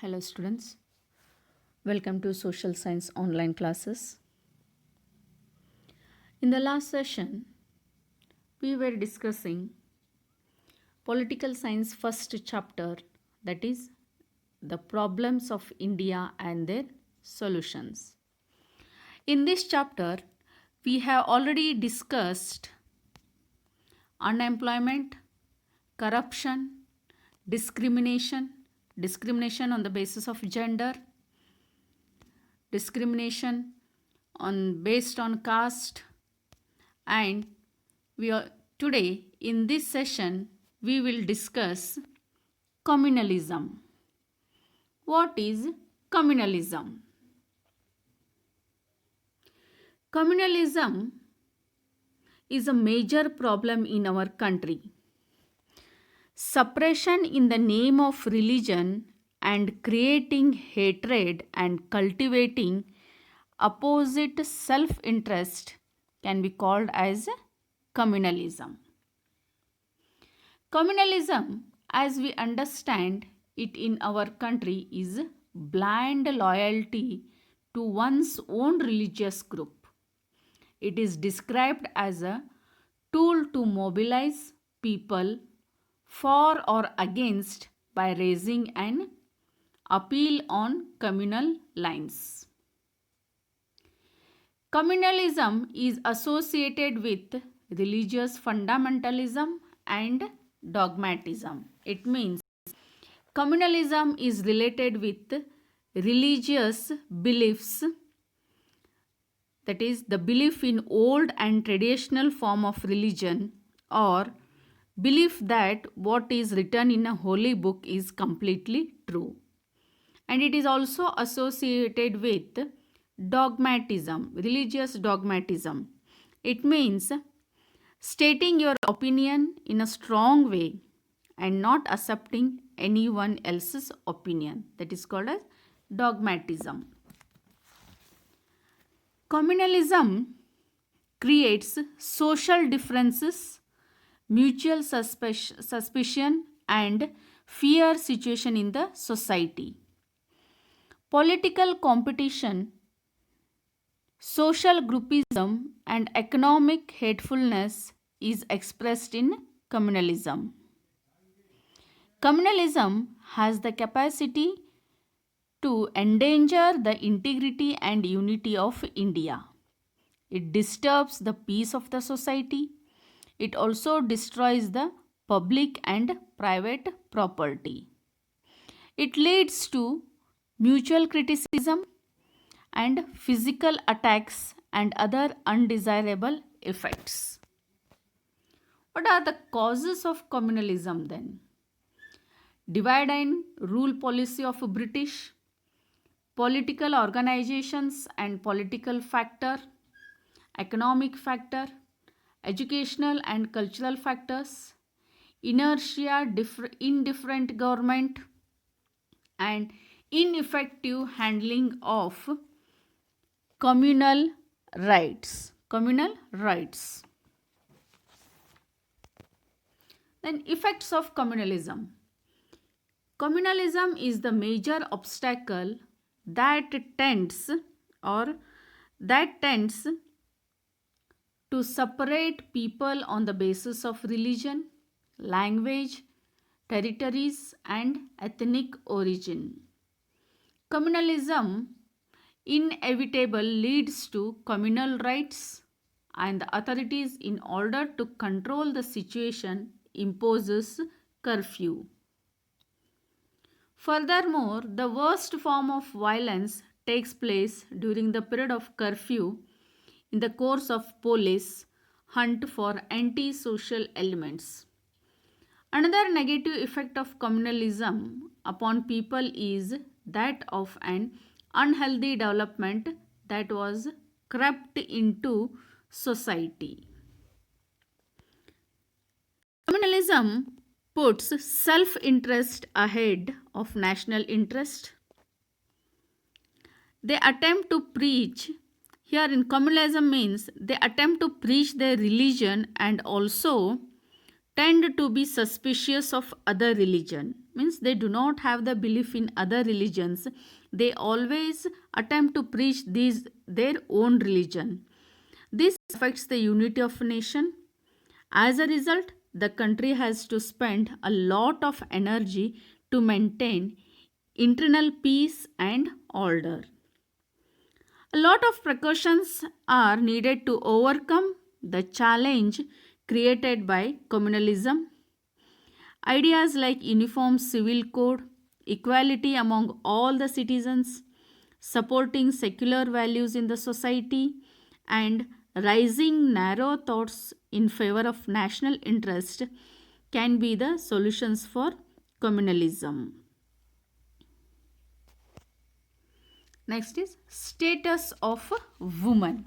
Hello students, welcome to Social Science online classes. In the last session, we were discussing political science first chapter, that is the problems of India and their solutions. In this chapter, we have already discussed unemployment, corruption, discrimination, discrimination on the basis of gender, discrimination based on caste, and we are today in this session we will discuss communalism. What is communalism? Communalism is a major problem in our country. Suppression in the name of religion and creating hatred and cultivating opposite self-interest can be called as communalism. Communalism, as we understand it in our country, is blind loyalty to one's own religious group. It is described as a tool to mobilize people for or against by raising an appeal on communal lines. Communalism is associated with religious fundamentalism and dogmatism. It means communalism is related with religious beliefs, that is the belief in old and traditional form of religion, or belief that what is written in a holy book is completely true. And it is also associated with dogmatism, religious dogmatism. It means stating your opinion in a strong way and not accepting anyone else's opinion. That is called as dogmatism. Communalism creates social differences, mutual suspicion and fear situation in the society. Political competition, social groupism and economic hatefulness is expressed in communalism. Communalism has the capacity to endanger the integrity and unity of India. It disturbs the peace of the society. It also destroys the public and private property. It leads to mutual criticism and physical attacks and other undesirable effects. What are the causes of communalism then? Divide and rule policy of British, political organizations and political factor, economic factor, educational and cultural factors, inertia, indifferent government, and ineffective handling of communal rights. Then effects of communalism. Communalism is the major obstacle that tends to separate people on the basis of religion, language, territories and ethnic origin. Communalism inevitably leads to communal rights, and the authorities, in order to control the situation, imposes curfew. Furthermore, the worst form of violence takes place during the period of curfew in the course of police hunt for anti-social elements. Another negative effect of communalism upon people is that of an unhealthy development that was crept into society. Communalism puts self-interest ahead of national interest. They attempt to preach, here in communalism means they attempt to preach their religion and also tend to be suspicious of other religion. means they do not have the belief in other religions. They always attempt to preach their own religion. This affects the unity of a nation. As a result, the country has to spend a lot of energy to maintain internal peace and order. A lot of precautions are needed to overcome the challenge created by communalism. Ideas like uniform civil code, equality among all the citizens, supporting secular values in the society, and rising narrow thoughts in favor of national interest can be the solutions for communalism. Next is status of woman.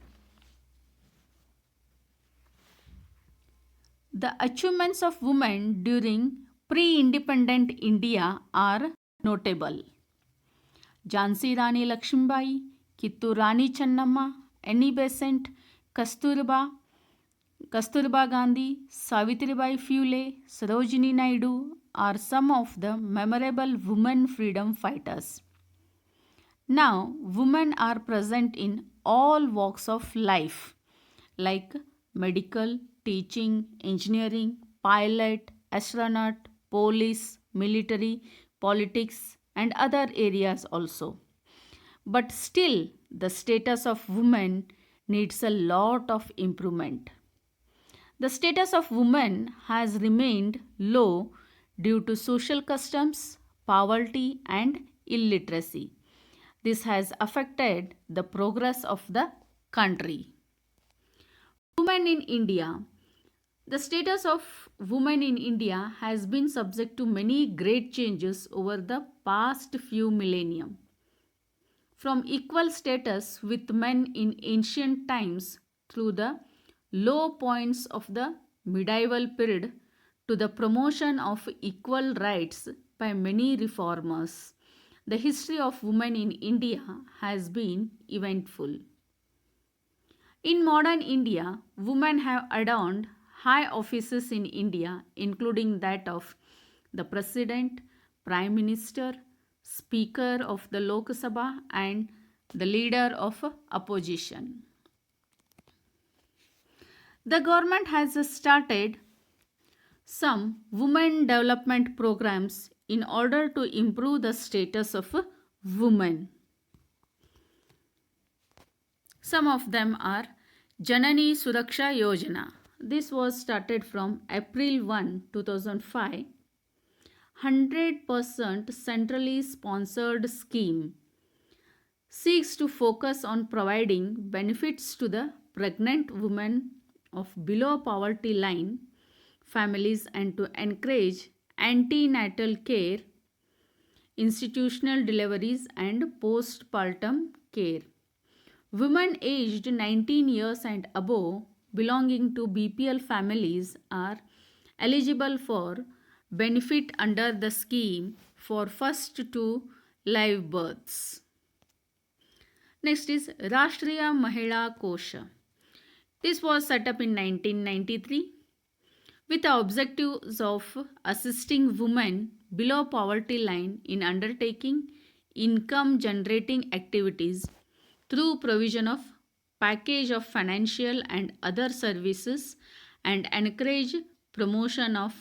The achievements of women during pre-independent India are notable. Jhansi Rani Lakshmibai, Kittur Rani Channamma, Annie Besant, Kasturba Gandhi, Savitribai Phule, Sarojini Naidu are some of the memorable women freedom fighters. Now, women are present in all walks of life like medical, teaching, engineering, pilot, astronaut, police, military, politics, and other areas also. But still, the status of women needs a lot of improvement. The status of women has remained low due to social customs, poverty, and illiteracy. This has affected the progress of the country. Women in India. The status of women in India has been subject to many great changes over the past few millennia. From equal status with men in ancient times through the low points of the medieval period to the promotion of equal rights by many reformers, the history of women in India has been eventful. In modern India, women have adorned high offices in India, including that of the President, Prime Minister, Speaker of the Lok Sabha, and the Leader of Opposition. The government has started some women development programs in order to improve the status of women. Some of them are Janani Suraksha Yojana. This was started from April 1, 2005. 100% centrally sponsored scheme seeks to focus on providing benefits to the pregnant women of below poverty line families and to encourage antenatal care, institutional deliveries, and postpartum care. Women aged 19 years and above belonging to BPL families are eligible for benefit under the scheme for first two live births. Next is Rashtriya Mahila Kosha. This was set up in 1993 with the objectives of assisting women below poverty line in undertaking income generating activities through provision of package of financial and other services and encourage promotion of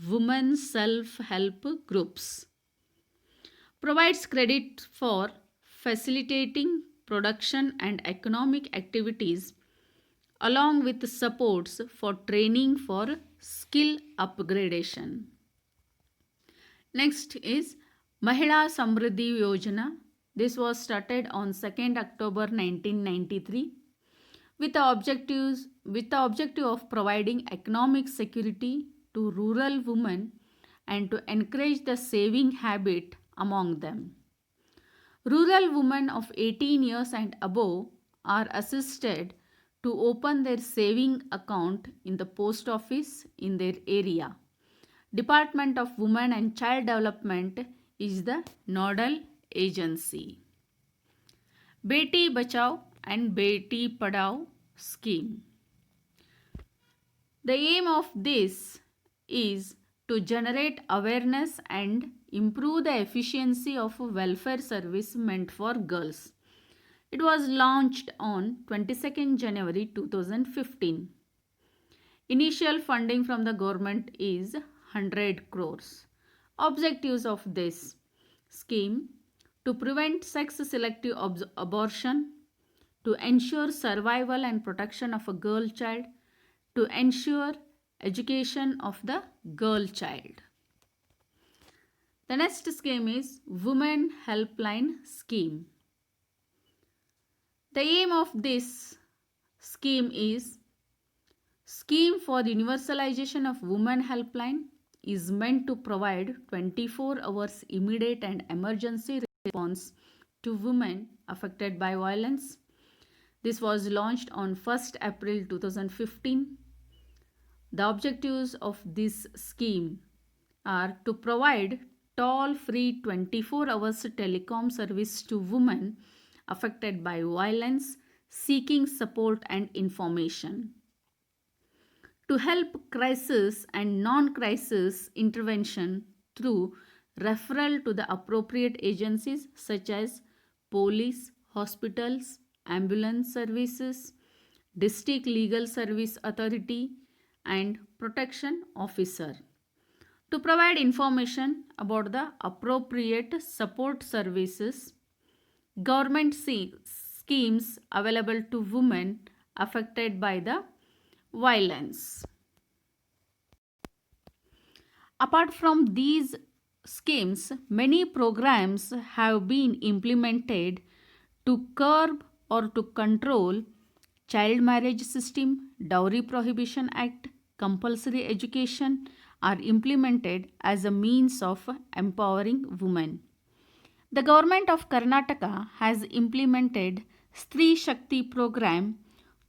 women self-help groups. Provides credit for facilitating production and economic activities along with supports for training for skill upgradation. Next is Mahila Samriddhi Yojana. This was started on 2nd October 1993 with the objective of providing economic security to rural women and to encourage the saving habit among them. Rural women of 18 years and above are assisted to open their saving account in the post office in their area. Department of Women and Child Development is the nodal agency. Beti Bachao and Beti Padhao scheme. The aim of this is to generate awareness and improve the efficiency of welfare service meant for girls. It was launched on 22nd January 2015. Initial funding from the government is 100 crores. Objectives of this scheme: to prevent sex selective abortion, to ensure survival and protection of a girl child, to ensure education of the girl child. The next scheme is Women Helpline Scheme. The aim of this scheme is Scheme for the Universalization of Women Helpline is meant to provide 24 hours immediate and emergency response to women affected by violence. This was launched on 1st April 2015. The objectives of this scheme are to provide toll-free 24 hours telecom service to women affected by violence seeking support and information, to help crisis and non-crisis intervention through referral to the appropriate agencies such as police, hospitals, ambulance services, district legal service authority, and protection officer, to provide information about the appropriate support services, government schemes available to women affected by the violence. Apart from these schemes, many programs have been implemented to curb or to control child marriage system, dowry prohibition act, compulsory education are implemented as a means of empowering women. The government of Karnataka has implemented Stree Shakti program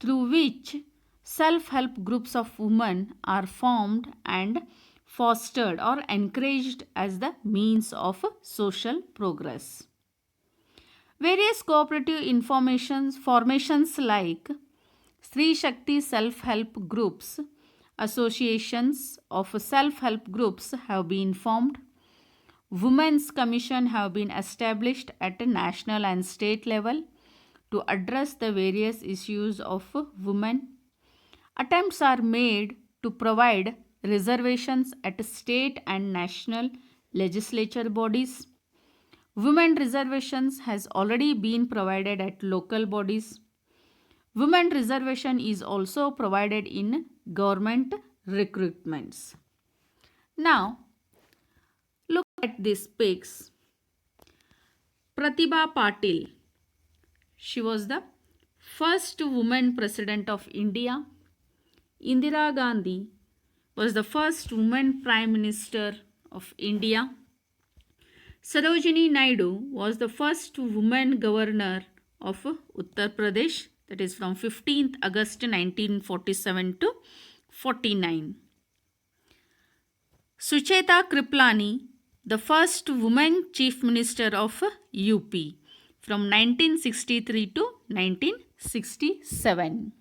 through which self-help groups of women are formed and fostered or encouraged as the means of social progress. Various cooperative formations like Stree Shakti self-help groups, associations of self-help groups have been formed. Women's Commission have been established at a national and state level to address the various issues of women. Attempts are made to provide reservations at state and national legislature bodies. Women reservations has already been provided at local bodies. Women reservation is also provided in government recruitments. Now, look at these pics. Pratibha Patil. She was the first woman president of India. Indira Gandhi was the first woman prime minister of India. Sarojini Naidu was the first woman governor of Uttar Pradesh, that is from 15th August 1947 to 49. Sucheta Kriplani, the first woman chief minister of UP from 1963 to 1967.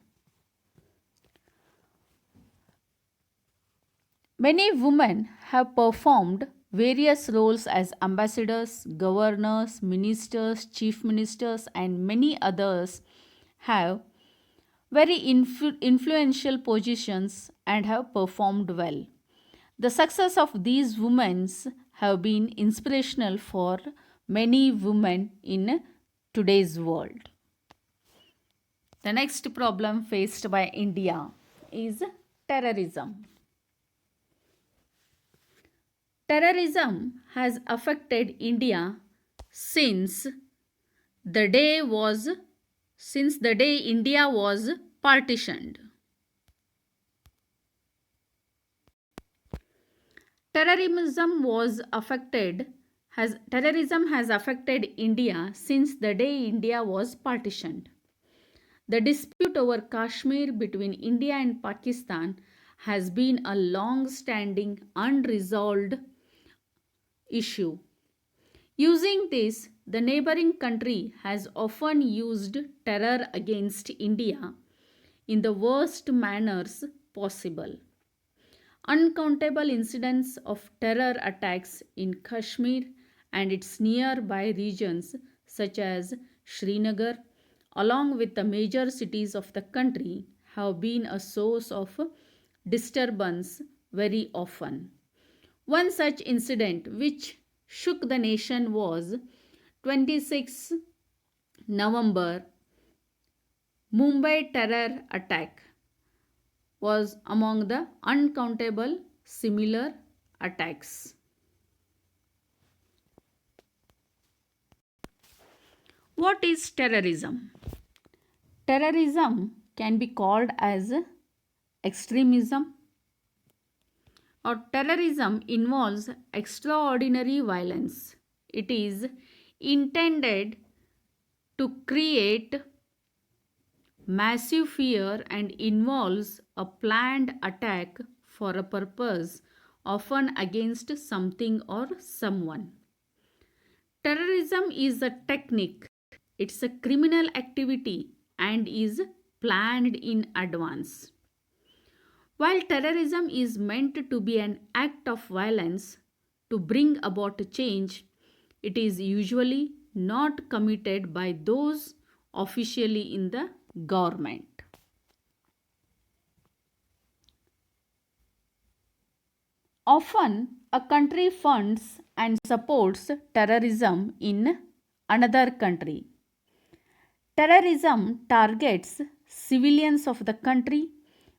Many women have performed various roles as ambassadors, governors, ministers, chief ministers, and many others have very influential positions and have performed well. The success of these women have been inspirational for many women in today's world. The next problem faced by India is terrorism. Terrorism has affected India since the day India was partitioned. Terrorism has affected India since the day India was partitioned. The dispute over Kashmir between India and Pakistan has been a long-standing, unresolved issue. Using this, the neighboring country has often used terror against India in the worst manners possible. Uncountable incidents of terror attacks in Kashmir and its nearby regions, such as Srinagar, along with the major cities of the country, have been a source of disturbance very often. One such incident which shook the nation was 26 November Mumbai terror attack was among the uncountable similar attacks. What is terrorism? Terrorism can be called as extremism, or terrorism involves extraordinary violence. It is intended to create massive fear and involves a planned attack for a purpose, often against something or someone. Terrorism is a technique, it's a criminal activity and is planned in advance. While terrorism is meant to be an act of violence to bring about a change, it is usually not committed by those officially in the government. Often, a country funds and supports terrorism in another country. Terrorism targets civilians of the country,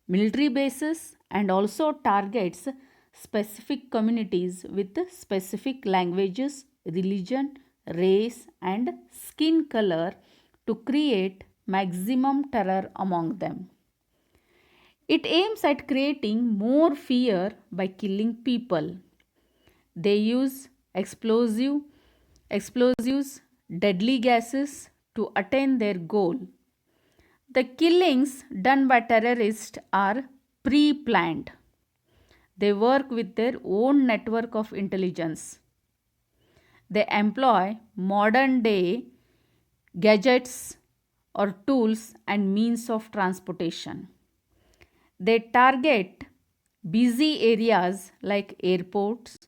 military bases, and also targets specific communities with specific languages, religion, race, and skin color to create maximum terror among them. It aims at creating more fear by killing people. They use explosives, deadly gases to attain their goal. The killings done by terrorists are pre planned. They work with their own network of intelligence. They employ modern day gadgets or tools and means of transportation. They target busy areas like airports,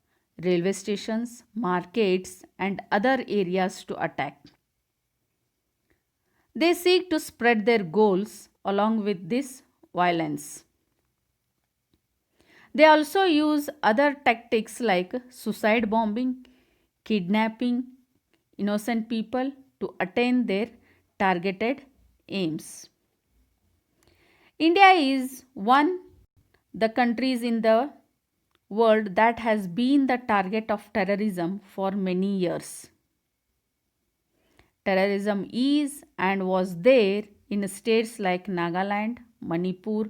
railway stations, markets, and other areas to attack. They seek to spread their goals along with this violence. They also use other tactics like suicide bombing, kidnapping innocent people to attain their targeted aims. India is one the countries in the world that has been the target of terrorism for many years. Terrorism is and was there in states like Nagaland, Manipur,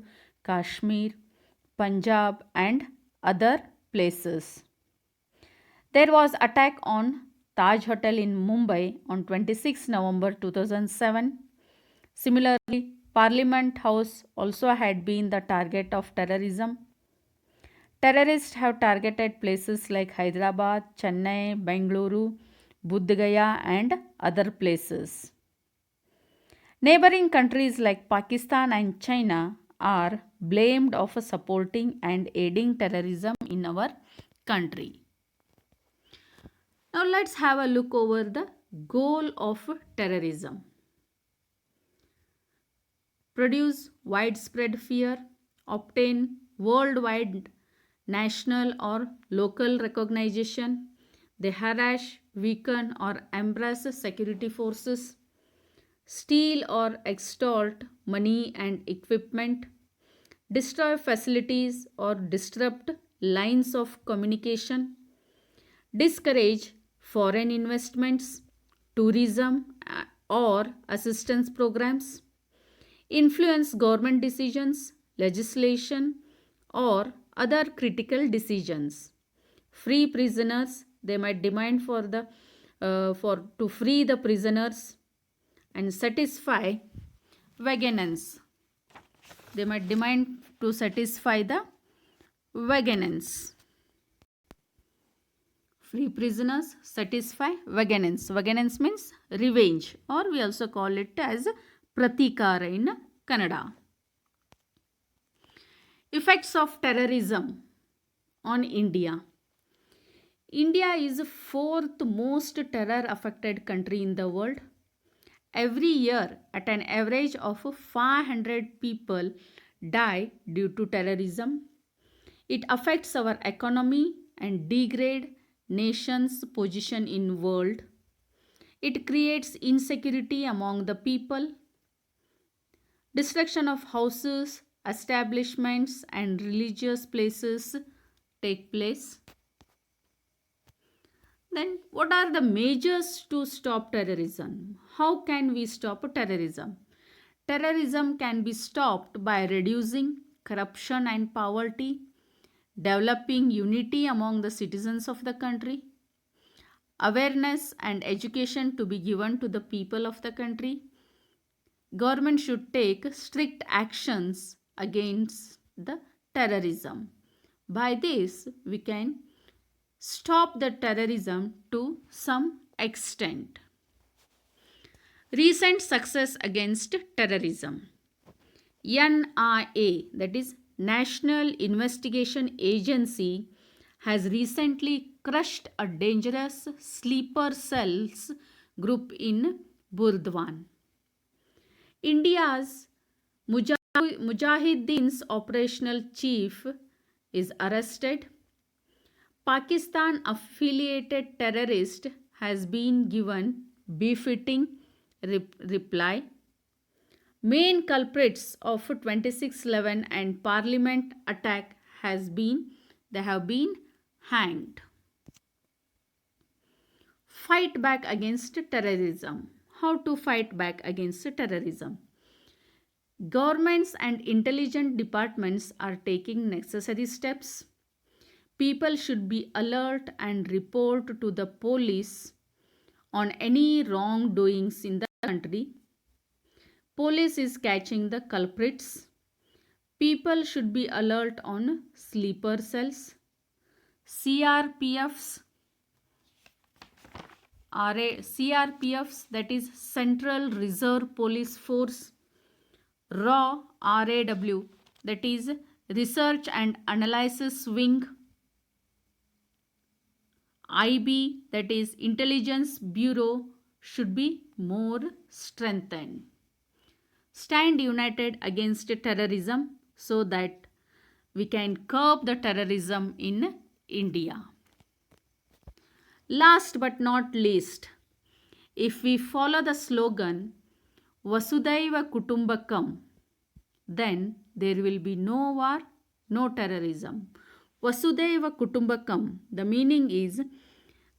Kashmir, Punjab and other places. There was attack on Taj Hotel in Mumbai on 26 November 2007. Similarly, Parliament House also had been the target of terrorism. Terrorists have targeted places like Hyderabad, Chennai, Bengaluru, Bodh Gaya and other places. Neighboring countries like Pakistan and China are blamed of supporting and aiding terrorism in our country. Now let's have a look over the goal of terrorism. Produce widespread fear, obtain worldwide national or local recognition. They harass, weaken or embrace security forces, steal or extort money and equipment, destroy facilities or disrupt lines of communication, discourage foreign investments, tourism or assistance programs, influence government decisions, legislation or other critical decisions, free prisoners. They might demand to free the prisoners and satisfy vengeance. They might demand to satisfy the vengeance. Free prisoners, satisfy vengeance. Vengeance means revenge, or we also call it as pratikara in Kannada. Effects of terrorism. on India. India is the fourth most terror affected country in the world. Every year, at an average of 500 people die due to terrorism. It affects our economy and degrade nation's position in world. It creates insecurity among the people. Destruction of houses, establishments and religious places take place. Then, what are the measures to stop terrorism? How can we stop terrorism? Terrorism can be stopped by reducing corruption and poverty, developing unity among the citizens of the country, awareness and education to be given to the people of the country. Government should take strict actions against the terrorism. By this, we can stop the terrorism to some extent. Recent success against terrorism. NIA, that is National Investigation Agency, has recently crushed a dangerous sleeper cells group in Burdwan. India's Mujahideen's operational chief is arrested. Pakistan affiliated terrorist has been given befitting reply. Main culprits of 26/11 and Parliament attack have been hanged. Fight back against terrorism. How to fight back against terrorism? Governments and intelligence departments are taking necessary steps. People should be alert and report to the police on any wrongdoings in the country. Police is catching the culprits. People should be alert on sleeper cells. CRPFs, that is Central Reserve Police Force. RAW, RAW, that is Research and Analysis Wing. IB, that is Intelligence Bureau, should be more strengthened. Stand united against terrorism so that we can curb the terrorism in India. Last but not least, if we follow the slogan Vasudhaiva Kutumbakam, then there will be no war, no terrorism. Vasudhaiva Kutumbakam, the meaning is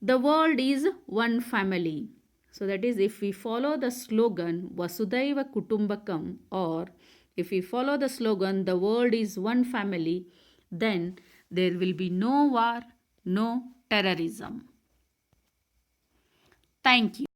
the world is one family. So that is, if we follow the slogan Vasudhaiva Kutumbakam, or if we follow the slogan the world is one family, then there will be no war, no terrorism. Thank you.